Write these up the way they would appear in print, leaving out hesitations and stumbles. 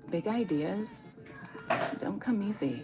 Big ideas don't come easy.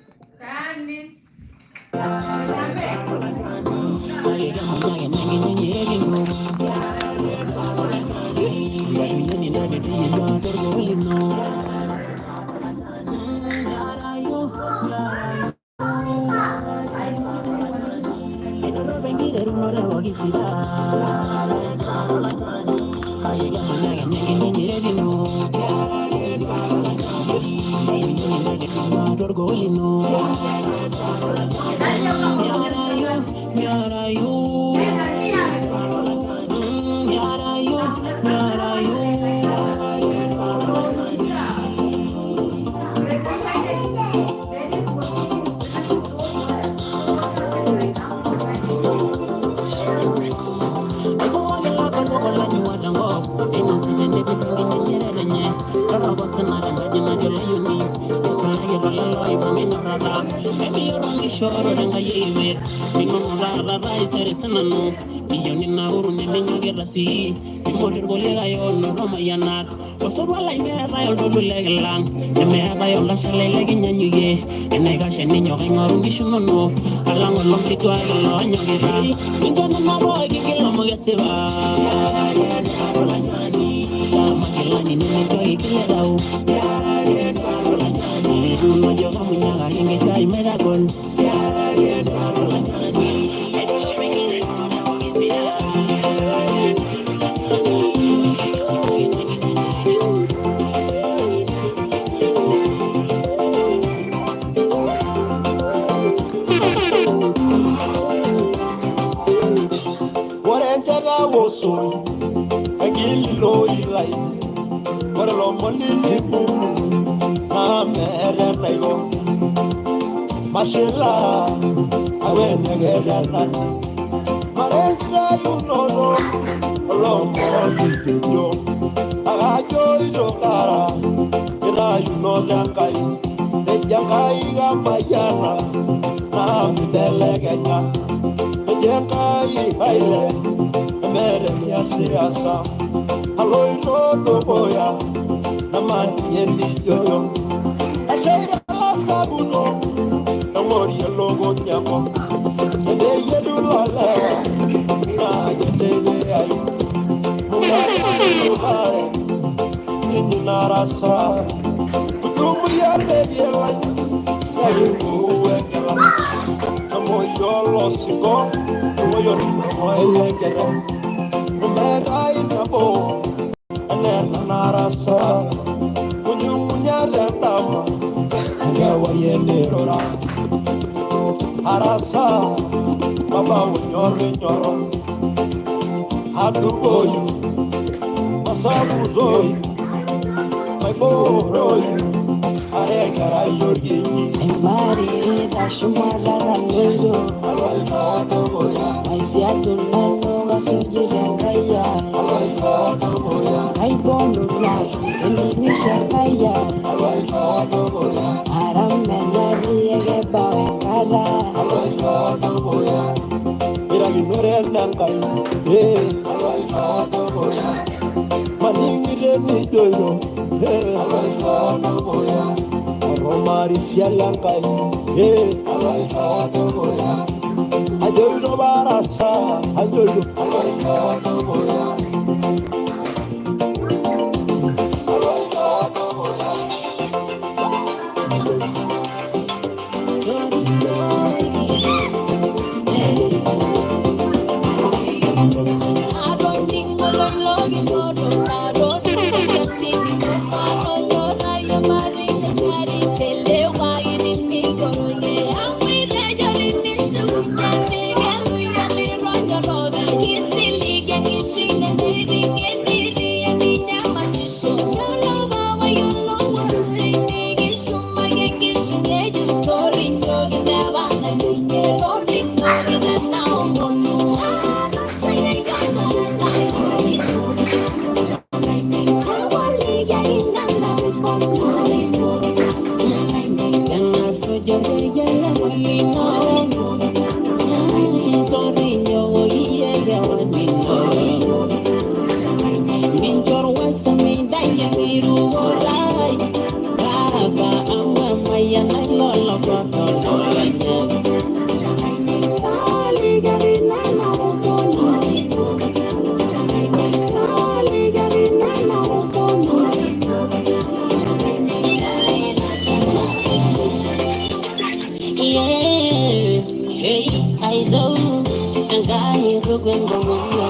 Ngai rugwengo mungo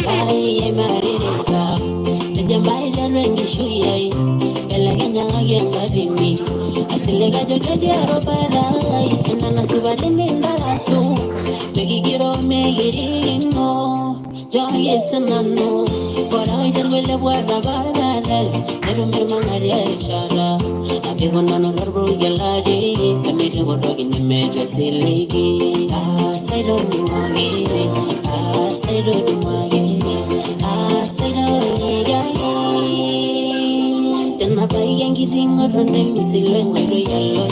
Ngai emaririka Najamai darengi shuyai Belaganya agiangarini Asilega jogedi arobarai Nana subadini ndarasu Megigiro megirino Joye sanano Kora idarwele wara bagare Nerume mangaria ishara Abigo nano larbo geladi Kamiri wodogi nimejo siligi Asaido ni mwagi Asaido ni mwagi Asaido ni gai Tena pai yangi ringo ronde misile mwero yalo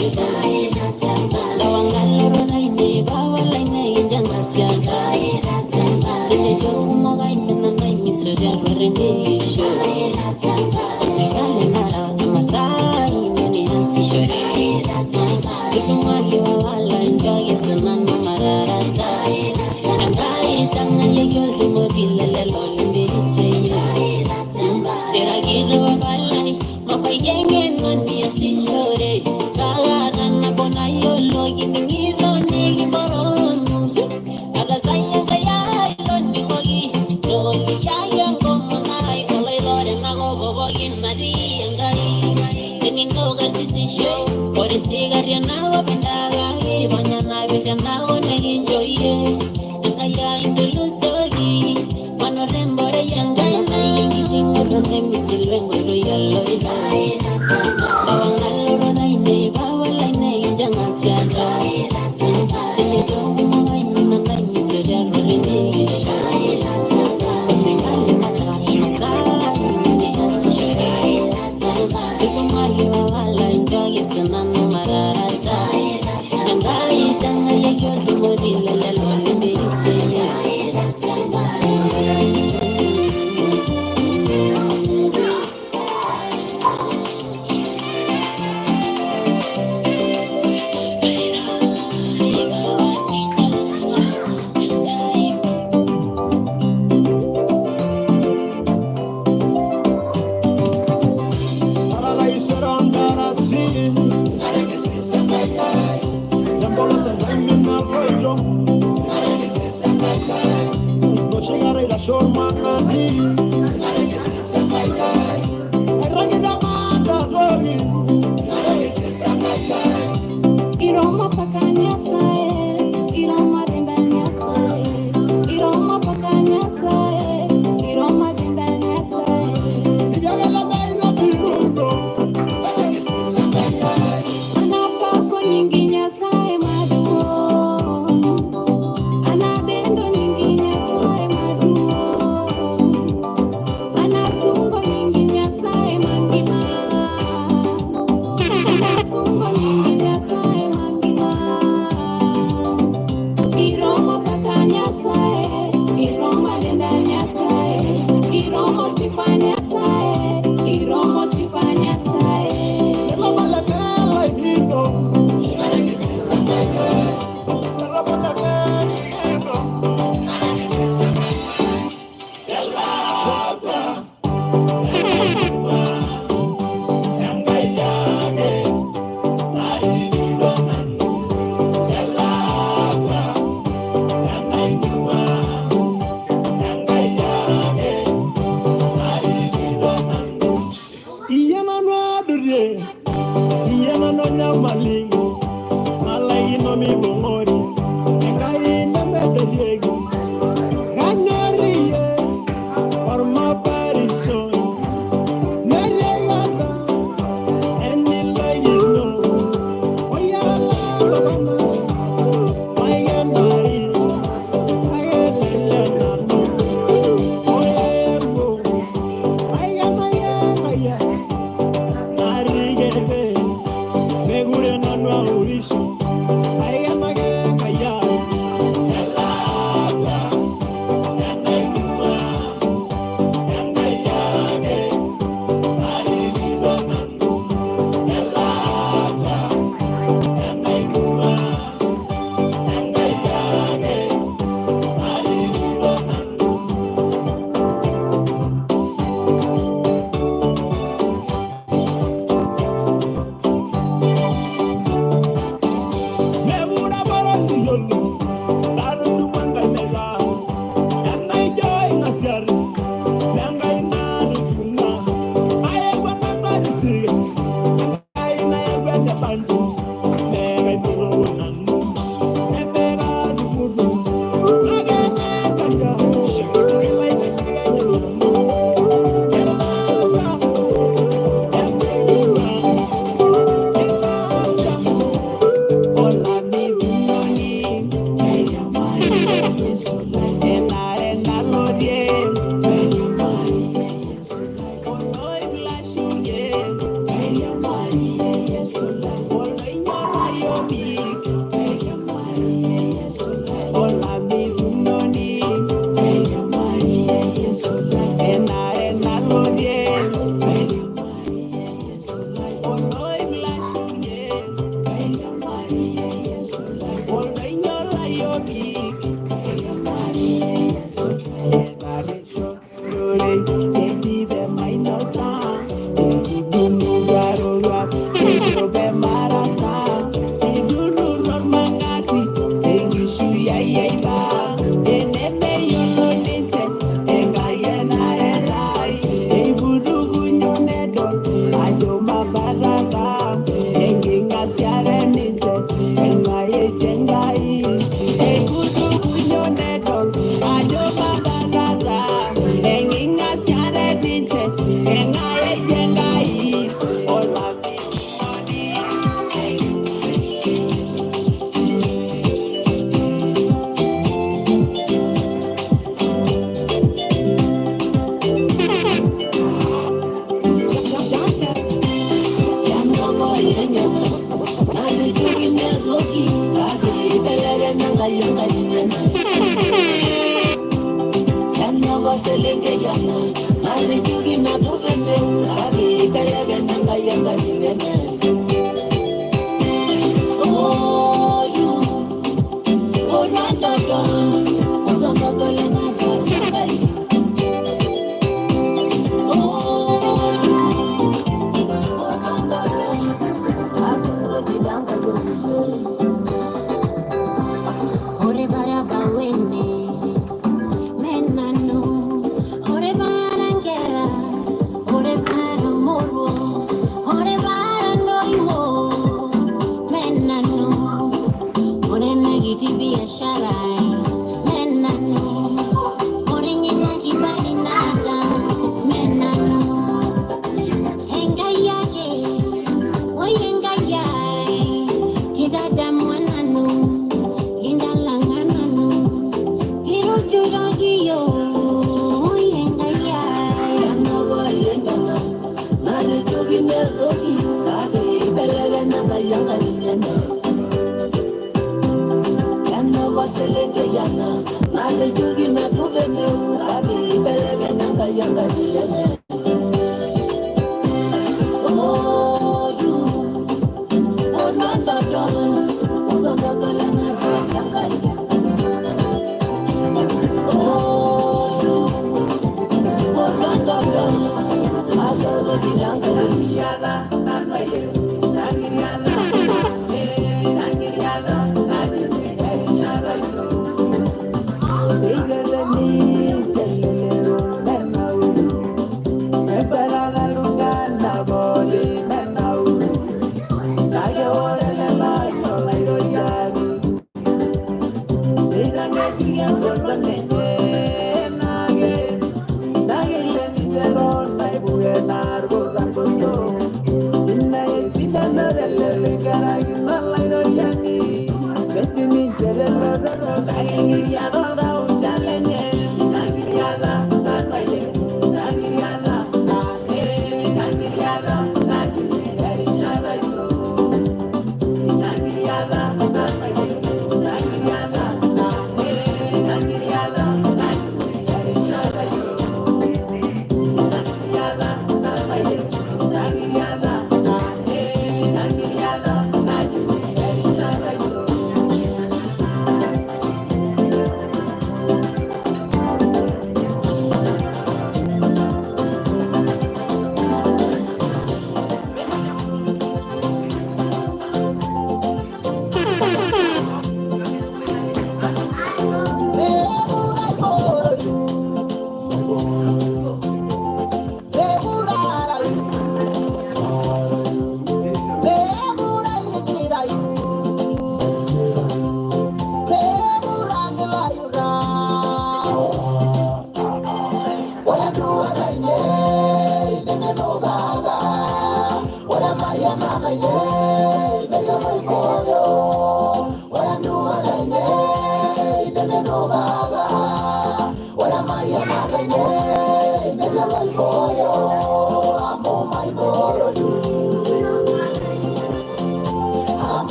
Lawangalo ronaine bawalaine injanga sianga Tene jomo gai menandai misoja rende isho Osekale nara Maasai Nene ansishore Kutumagi wawala njoge sanano mararasa Angai tanga yegyo mobile lelo limbirisweyo Deragido wabalai Mapayenge nani asishore Kagara na bona yolo Giningiro nigi borono Alasaya kaya iloni kogi Loli kaya ngomunai Kolay lore nago bogi nadi Angai Tengingo gatisisho Ore sigaria nago bendaga Ibanya na bega nago neginjoye Angaya indulusogi Mano rembore yangai na yengitingo Donde misilengo lo yalo Bawangalo ronaine bawalaine injanga sianga Tene jomo ngai minanai misoja rende isho Osekale nara Maasai Nene ansishore Kutumagi wawala njoge sanano mararasa Angai tanga yegyo mobile lelo limbirisweyo Iroma pakanya sae, iroma dendanya sae, iroma pakanya sae, iroma dendanya sae. Jagala baira birundo, anapa koninginya sae maduo, anabendo ninginya sae maduo, anasungo ninginya sae mangima, anasungo ninginya sae mangima. Iroma pakanya sae, iroma dendanya sae, iroma sifanya sae, iroma sifanya sae. Iroma la bella ido, aregi sisa mega. Iroma la bella ido, aregi sisa mega. Ella ba, yangayage, ai ido nanu. Ella ba, yangayua, yangayage, ai ido nanu. Iyana no adure, iyana no nyamali, malai no mi bongori, ngai na medeliego, ganyarie, forma parison, nereyata, eni layino, oyala lobana, mayenari,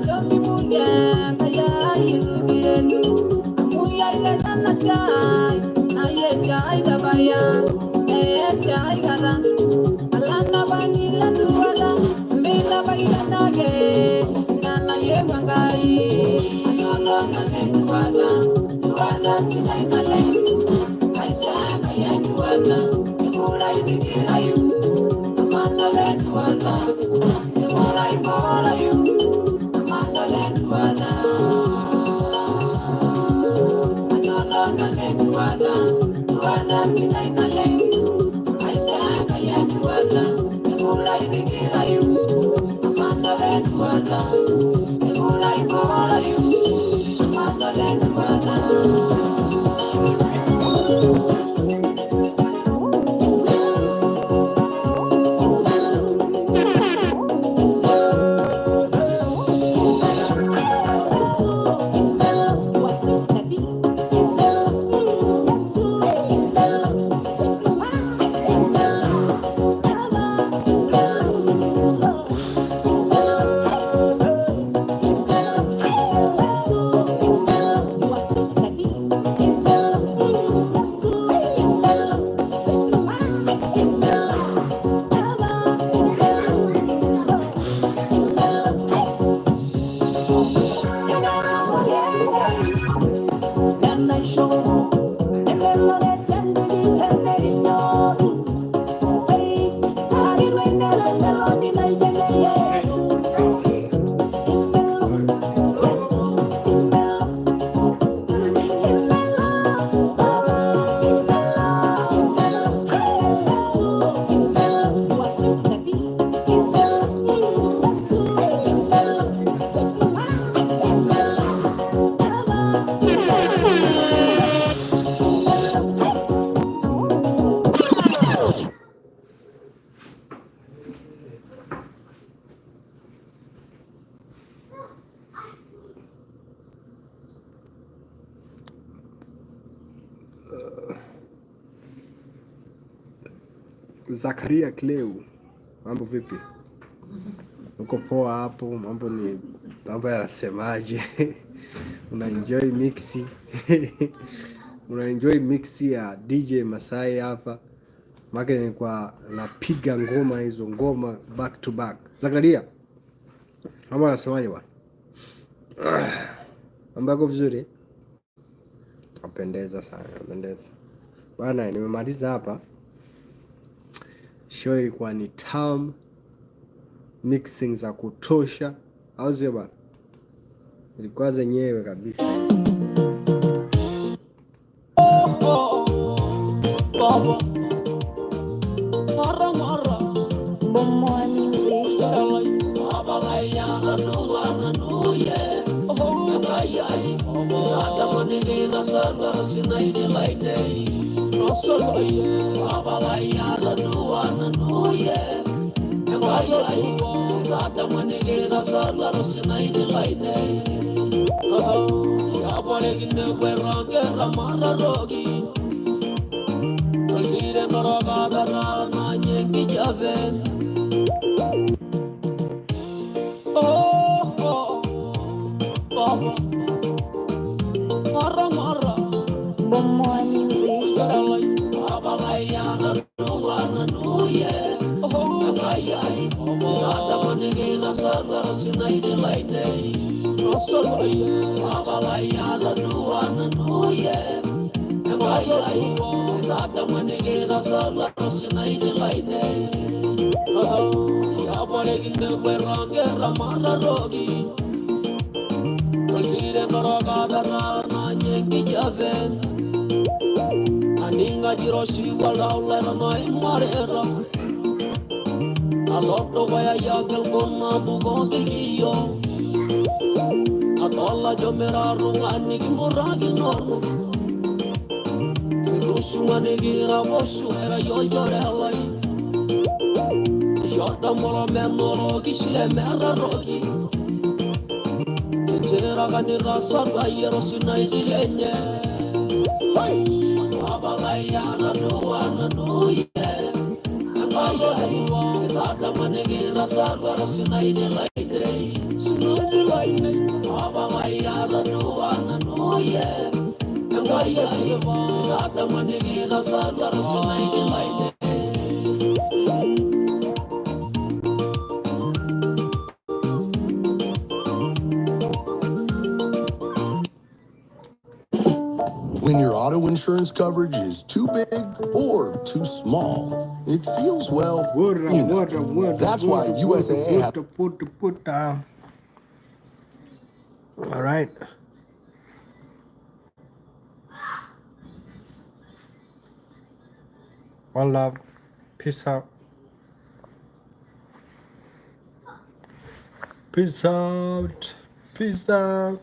Johnny Mulia, Kaya, Yirugirenu, Amuya, Yanasai, Naya, Dabaya, Esa, Igara, Alana Vanilla, Duada, Mela Bayanage, Nana Yemangai, Anana Nanenduada, Duada, Sinai, Kaisa, Kayanduada, Yamura, Yikirayu, Amanda Lenduada, Yamura, Ibarayu, Amanda Lenduada, Anana Nanenduada, Duada, Sinai, Kaisa, Kayanduada, Yamura, Yikirayu, Amanda Lenduada, Yamura, Ibarayu, Amanda Lenduada. Zakaria Kleu, mambo vipi? Uko poa hapo? Mambo yanasemaje? Una enjoy mixi? Una enjoy mixi ya DJ Maasai hapa? Maka nilikuwa napiga ngoma hizo ngoma back to back. Zakaria, mambo yanasemaje bwana? Mambo yako vizuri? Napendeza sana, napendeza. Bwana, nimemaliza hapa. Show ilikuwa ni tamu, mixing za kutosha, au sio bwana? Ilikuwa zenyewe kabisa. Aninga jiroshi wala ulera na imarera Aloto vaya yakel kona bugo kiyo Atolla jo mera rungani ki muragi normu Rushungani gira boshu era yojore alai Yota mola menoro kishile mera roki Tera gani rasa vaya rosina ijilenye Abalaya na nuye Abalaya Rata manegi rasa rosina ijilenye When your auto insurance coverage is too big or too small, it feels, well, you know. That's why USAA has... Put down. All right. One love. Peace out. Peace out. Peace out.